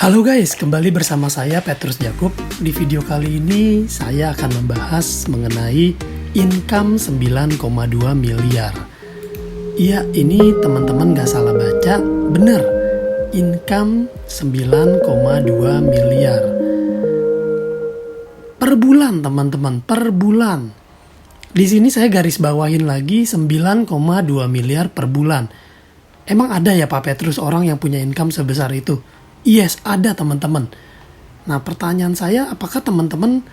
Halo guys, kembali bersama saya Petrus Jakub. Di video kali ini saya akan membahas mengenai income 9,2 miliar. Iya, ini teman-teman gak salah baca, bener. Income 9,2 miliar. Per bulan teman-teman, per bulan. Di sini saya garis bawahin lagi 9,2 miliar per bulan. Emang ada ya Pak Petrus orang yang punya income sebesar itu? Yes, ada teman-teman. Nah, pertanyaan saya, apakah teman-teman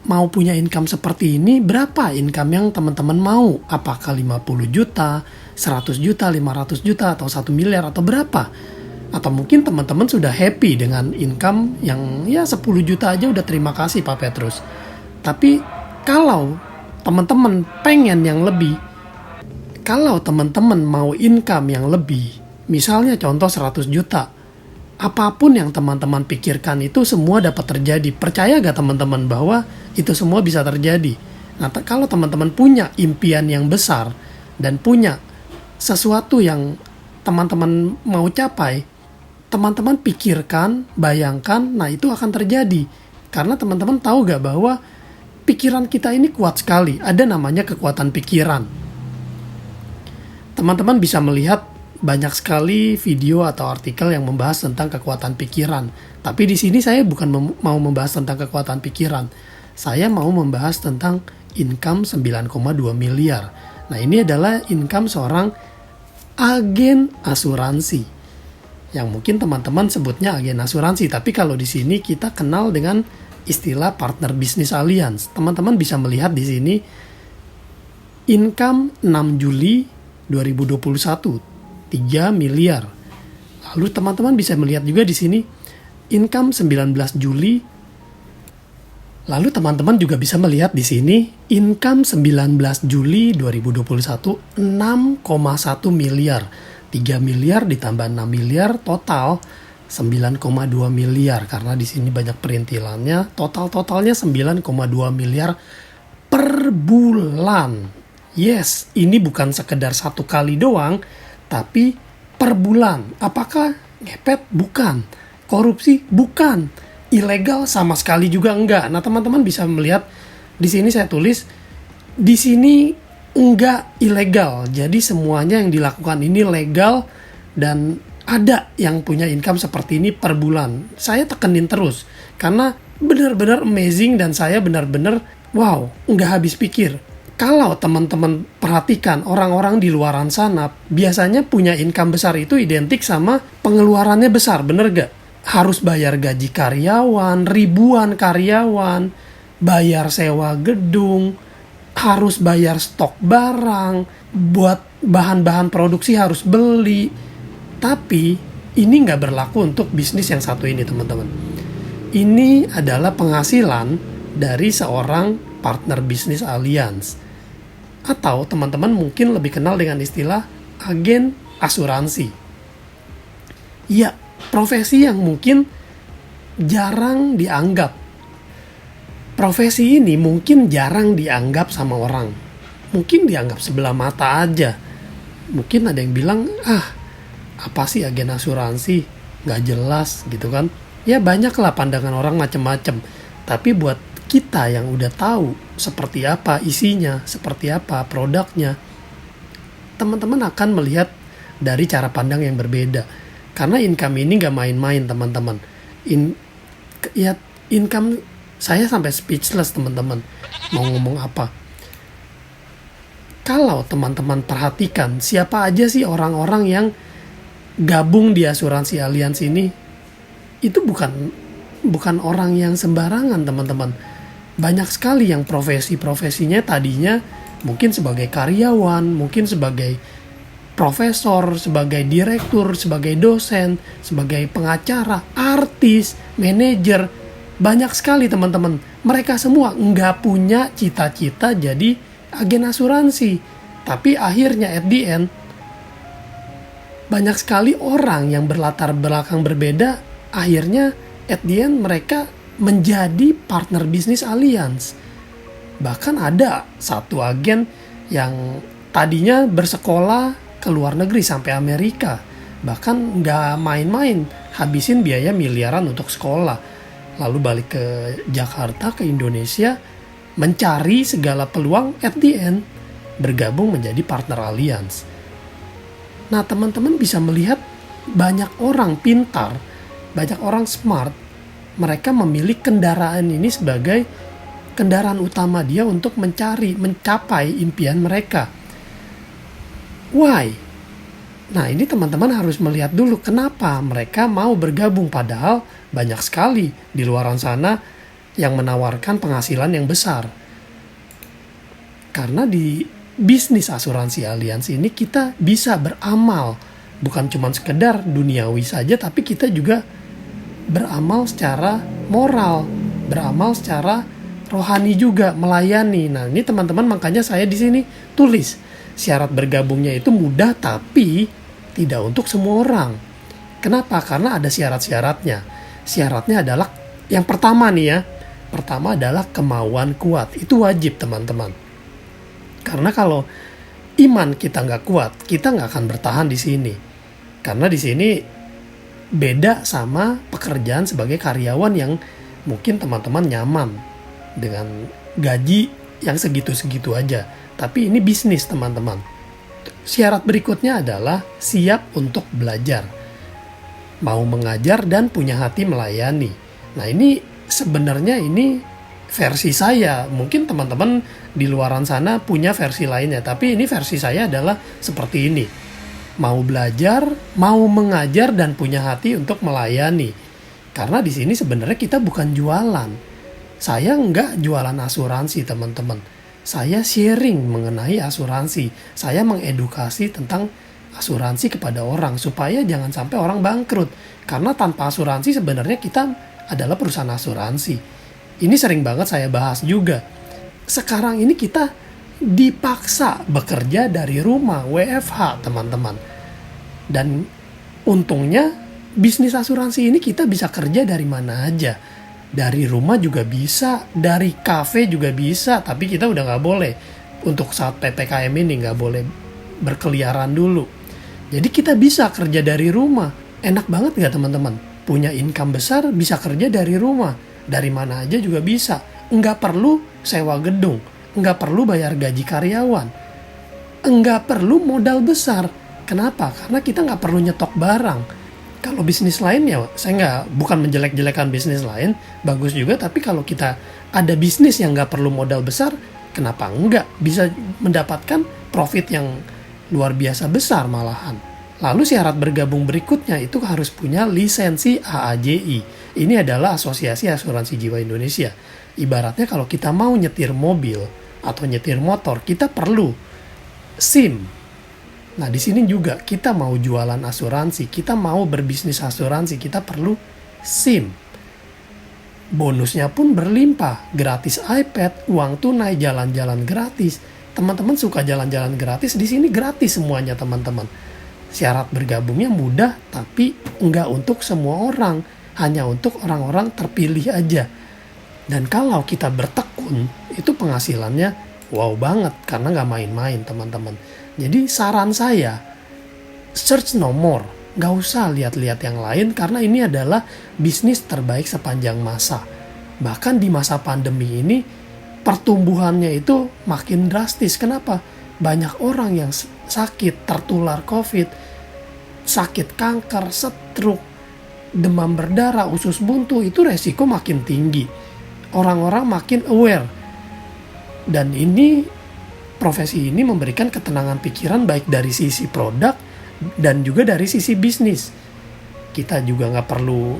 mau punya income seperti ini? Berapa income yang teman-teman mau? Apakah 50 juta, 100 juta, 500 juta, atau 1 miliar, atau berapa? Atau mungkin teman-teman sudah happy dengan income yang ya 10 juta aja udah terima kasih Pak Petrus. Tapi kalau teman-teman pengen yang lebih, kalau teman-teman mau income yang lebih, misalnya contoh 100 juta, apapun yang teman-teman pikirkan itu semua dapat terjadi. Percaya gak teman-teman bahwa itu semua bisa terjadi? Nah, kalau teman-teman punya impian yang besar dan punya sesuatu yang teman-teman mau capai, teman-teman pikirkan, bayangkan, nah itu akan terjadi. Karena teman-teman tahu gak bahwa pikiran kita ini kuat sekali. Ada namanya kekuatan pikiran. Teman-teman bisa melihat banyak sekali video atau artikel yang membahas tentang kekuatan pikiran. Tapi di sini saya bukan mau membahas tentang kekuatan pikiran. Saya mau membahas tentang income 9,2 miliar. Nah, ini adalah income seorang agen asuransi. Yang mungkin teman-teman sebutnya agen asuransi, tapi kalau di sini kita kenal dengan istilah partner business alliance. Teman-teman bisa melihat di sini income 6 Juli 2021 3 miliar. Lalu teman-teman bisa melihat juga di sini income 19 Juli. Lalu teman-teman juga bisa melihat di sini income 19 Juli 2021 6,1 miliar. 3 miliar ditambah 6 miliar total 9,2 miliar karena di sini banyak perintilannya. Totalnya 9,2 miliar per bulan. Yes, ini bukan sekedar satu kali doang, tapi per bulan. Apakah ngepet? Bukan. Korupsi? Bukan. Ilegal sama sekali juga enggak. Nah, teman-teman bisa melihat di sini saya tulis di sini enggak ilegal. Jadi semuanya yang dilakukan ini legal dan ada yang punya income seperti ini per bulan. Saya tekenin terus karena benar-benar amazing dan saya benar-benar wow, enggak habis pikir. Kalau teman-teman perhatikan orang-orang di luaran sana biasanya punya income besar itu identik sama pengeluarannya besar, bener gak? Harus bayar gaji karyawan, ribuan karyawan, bayar sewa gedung, harus bayar stok barang, buat bahan-bahan produksi harus beli. Tapi ini gak berlaku untuk bisnis yang satu ini teman-teman. Ini adalah penghasilan dari seorang partner business alliance. Atau teman-teman mungkin lebih kenal dengan istilah agen asuransi. Ya, profesi yang mungkin jarang dianggap. Profesi ini mungkin jarang dianggap sama orang. Mungkin dianggap sebelah mata aja. Mungkin ada yang bilang, apa sih agen asuransi? Gak jelas gitu kan. Ya banyaklah pandangan orang macem-macem. Tapi buat kita yang udah tahu seperti apa isinya, seperti apa produknya, teman-teman akan melihat dari cara pandang yang berbeda. Karena income ini gak main-main teman-teman. Income saya sampai speechless teman-teman. Mau ngomong apa? Kalau teman-teman perhatikan siapa aja sih orang-orang yang gabung di asuransi Allianz ini, itu bukan orang yang sembarangan teman-teman. Banyak sekali yang profesinya tadinya mungkin sebagai karyawan, mungkin sebagai profesor, sebagai direktur, sebagai dosen, sebagai pengacara, artis, manajer. Banyak sekali teman-teman. Mereka semua nggak punya cita-cita jadi agen asuransi. Tapi akhirnya at the end, banyak sekali orang yang berlatar belakang berbeda, akhirnya at the end mereka menjadi partner bisnis alliance. Bahkan ada satu agen yang tadinya bersekolah ke luar negeri sampai Amerika. Bahkan nggak main-main, habisin biaya miliaran untuk sekolah, lalu balik ke Jakarta, ke Indonesia, mencari segala peluang, at the end bergabung menjadi partner alliance. Nah, teman-teman bisa melihat banyak orang pintar, banyak orang smart, mereka memilih kendaraan ini sebagai kendaraan utama dia untuk mencapai impian mereka. Why? Nah, ini teman-teman harus melihat dulu kenapa mereka mau bergabung, padahal banyak sekali di luar sana yang menawarkan penghasilan yang besar. Karena di bisnis asuransi aliansi ini kita bisa beramal, bukan cuma sekedar duniawi saja, tapi kita juga beramal secara moral, beramal secara rohani juga, melayani. Nah, ini teman-teman, makanya saya di sini tulis syarat bergabungnya itu mudah tapi tidak untuk semua orang. Kenapa? Karena ada syarat-syaratnya. Syaratnya adalah yang pertama nih ya. Pertama adalah kemauan kuat. Itu wajib, teman-teman. Karena kalau iman kita nggak kuat, kita nggak akan bertahan di sini. Karena di sini beda sama pekerjaan sebagai karyawan yang mungkin teman-teman nyaman dengan gaji yang segitu-segitu aja. Tapi ini bisnis, teman-teman. Syarat berikutnya adalah siap untuk belajar, mau mengajar dan punya hati melayani. Nah, ini sebenarnya ini versi saya. Mungkin teman-teman di luaran sana punya versi lainnya, tapi ini versi saya adalah seperti ini. Mau belajar, mau mengajar dan punya hati untuk melayani. Karena di sini sebenarnya kita bukan jualan. Saya nggak jualan asuransi, teman-teman. Saya sharing mengenai asuransi. Saya mengedukasi tentang asuransi kepada orang supaya jangan sampai orang bangkrut. Karena tanpa asuransi sebenarnya kita adalah perusahaan asuransi. Ini sering banget saya bahas juga. Sekarang ini kita dipaksa bekerja dari rumah, WFH, teman-teman. Dan untungnya bisnis asuransi ini kita bisa kerja dari mana aja. Dari rumah juga bisa, dari kafe juga bisa, tapi kita udah nggak boleh. Untuk saat PPKM ini nggak boleh berkeliaran dulu. Jadi kita bisa kerja dari rumah. Enak banget nggak, teman-teman? Punya income besar, bisa kerja dari rumah. Dari mana aja juga bisa. Nggak perlu sewa gedung, nggak perlu bayar gaji karyawan, nggak perlu modal besar. Kenapa? Karena kita nggak perlu nyetok barang. Kalau bisnis lain ya, saya bukan menjelek-jelekan bisnis lain, bagus juga. Tapi kalau kita ada bisnis yang nggak perlu modal besar, kenapa enggak? Bisa mendapatkan profit yang luar biasa besar malahan. Lalu syarat bergabung berikutnya itu harus punya lisensi AAJI. Ini adalah Asosiasi Asuransi Jiwa Indonesia. Ibaratnya kalau kita mau nyetir mobil atau nyetir motor, kita perlu SIM. Nah, di sini juga kita mau jualan asuransi, kita mau berbisnis asuransi, kita perlu SIM. Bonusnya pun berlimpah, gratis iPad, uang tunai, jalan-jalan gratis. Teman-teman suka jalan-jalan gratis, di sini gratis semuanya, teman-teman. Syarat bergabungnya mudah, tapi enggak untuk semua orang, hanya untuk orang-orang terpilih aja. Dan kalau kita bertekun, itu penghasilannya wow banget, karena nggak main-main, teman-teman. Jadi saran saya, search no more. Nggak usah lihat-lihat yang lain, karena ini adalah bisnis terbaik sepanjang masa. Bahkan di masa pandemi ini, pertumbuhannya itu makin drastis. Kenapa? Banyak orang yang sakit, tertular COVID, sakit kanker, stroke, demam berdarah, usus buntu, itu resiko makin tinggi. Orang-orang makin aware. Dan ini profesi ini memberikan ketenangan pikiran baik dari sisi produk dan juga dari sisi bisnis. Kita juga nggak perlu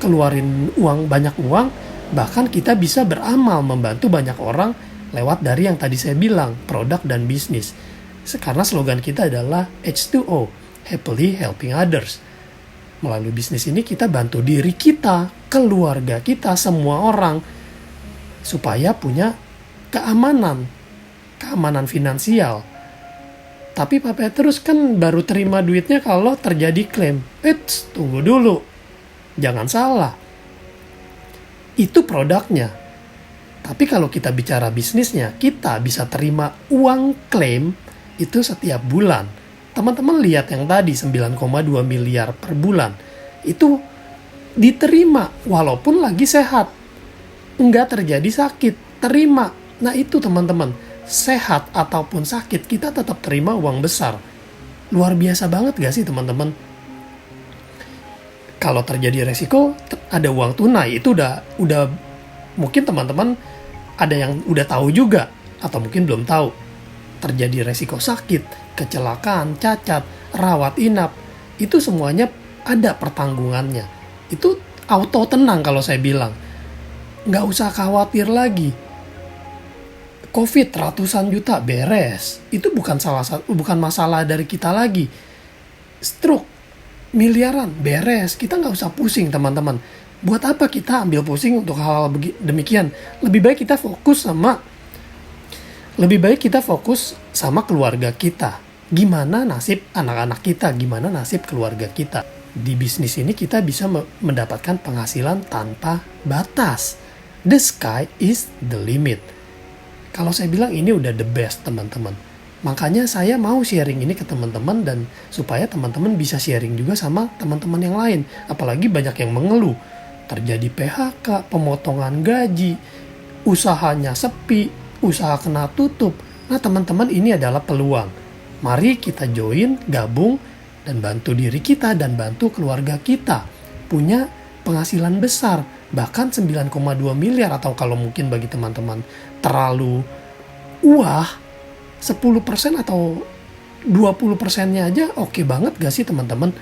keluarin banyak uang, bahkan kita bisa beramal membantu banyak orang lewat dari yang tadi saya bilang, produk dan bisnis. Karena slogan kita adalah H2O, Happily Helping Others. Melalui bisnis ini kita bantu diri kita, keluarga kita, semua orang supaya punya keamanan finansial. Tapi Pak Petrus kan baru terima duitnya kalau terjadi klaim. Tunggu dulu. Jangan salah. Itu produknya. Tapi kalau kita bicara bisnisnya, kita bisa terima uang klaim itu setiap bulan. Teman-teman lihat yang tadi 9,2 miliar per bulan. Itu diterima walaupun lagi sehat. Nggak terjadi sakit, terima. Nah itu teman-teman, sehat ataupun sakit kita tetap terima uang besar. Luar biasa banget gak sih teman-teman? Kalau terjadi resiko, ada uang tunai, itu udah mungkin teman-teman ada yang udah tahu juga, atau mungkin belum tahu. Terjadi resiko sakit, kecelakaan, cacat, rawat inap, itu semuanya ada pertanggungannya. Itu auto tenang kalau saya bilang. Nggak usah khawatir lagi. COVID ratusan juta beres. Itu bukan masalah dari kita lagi. Stroke miliaran beres. Kita nggak usah pusing teman-teman. Buat apa kita ambil pusing untuk hal-hal demikian? Lebih baik kita fokus sama keluarga kita. Gimana nasib anak-anak kita? Gimana nasib keluarga kita? Di bisnis ini kita bisa mendapatkan penghasilan tanpa batas. The sky is the limit. Kalau saya bilang ini udah the best teman-teman. Makanya saya mau sharing ini ke teman-teman dan supaya teman-teman bisa sharing juga sama teman-teman yang lain. Apalagi banyak yang mengeluh. Terjadi PHK, pemotongan gaji, usahanya sepi, usaha kena tutup. Nah teman-teman, ini adalah peluang. Mari kita join, gabung, dan bantu diri kita dan bantu keluarga kita. Punya penghasilan besar, bahkan 9,2 miliar atau kalau mungkin bagi teman-teman terlalu 10% atau 20%-nya aja oke banget gak sih teman-teman?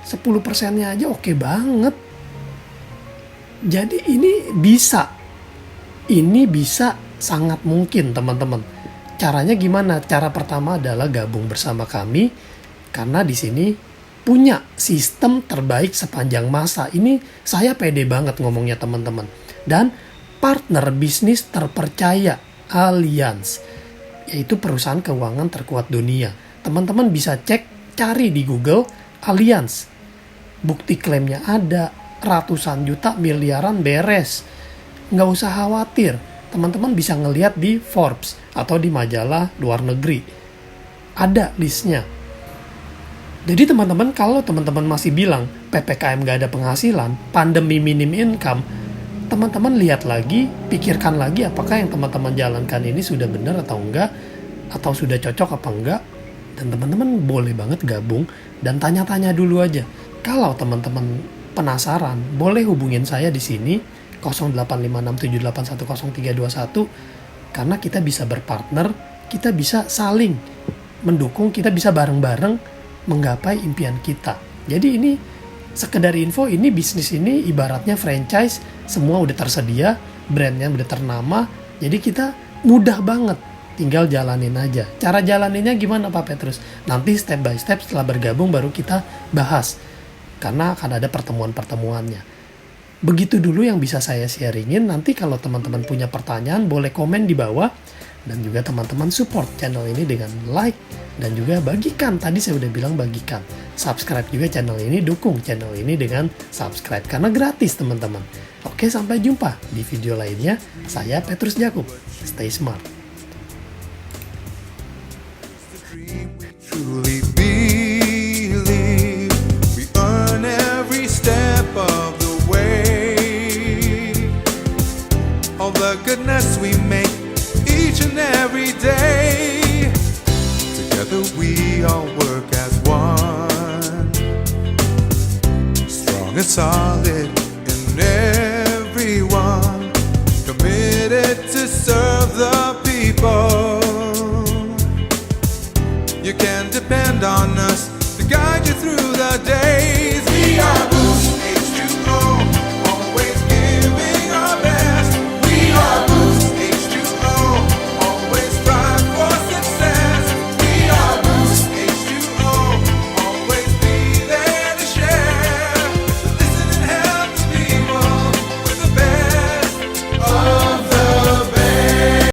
10%-nya aja oke banget. Jadi ini bisa sangat mungkin teman-teman. Caranya gimana? Cara pertama adalah gabung bersama kami karena di sini punya sistem terbaik sepanjang masa. Ini saya pede banget ngomongnya teman-teman. Dan partner bisnis terpercaya Allianz, yaitu perusahaan keuangan terkuat dunia. Teman-teman bisa cari di Google Allianz. Bukti klaimnya ada, ratusan juta, miliaran beres. Nggak usah khawatir. Teman-teman bisa ngelihat di Forbes atau di majalah luar negeri. Ada listnya. Jadi teman-teman, kalau teman-teman masih bilang PPKM nggak ada penghasilan, pandemi minim income, teman-teman lihat lagi, pikirkan lagi apakah yang teman-teman jalankan ini sudah benar atau enggak, atau sudah cocok apa enggak. Dan teman-teman boleh banget gabung dan tanya-tanya dulu aja. Kalau teman-teman penasaran, boleh hubungin saya di sini 085678100321 karena kita bisa berpartner, kita bisa saling mendukung, kita bisa bareng-bareng menggapai impian kita. Jadi ini sekedar info, ini bisnis ini ibaratnya franchise, semua udah tersedia, brandnya udah ternama, jadi kita mudah banget, tinggal jalanin aja. Cara jalaninnya gimana Pak Petrus? Nanti step by step setelah bergabung baru kita bahas, karena akan ada pertemuan-pertemuannya. Begitu dulu yang bisa saya sharingin. Nanti kalau teman-teman punya pertanyaan boleh komen di bawah, dan juga teman-teman support channel ini dengan like dan juga bagikan. Tadi saya udah bilang bagikan. Subscribe juga channel ini, dukung channel ini dengan subscribe karena gratis teman-teman. Oke, sampai jumpa di video lainnya. Saya Petrus Jakub. Stay smart. Goodness we make each and every day. Together we all work as one, strong and solid in everyone, committed to serve the people. You can depend on us to guide you through the days. We are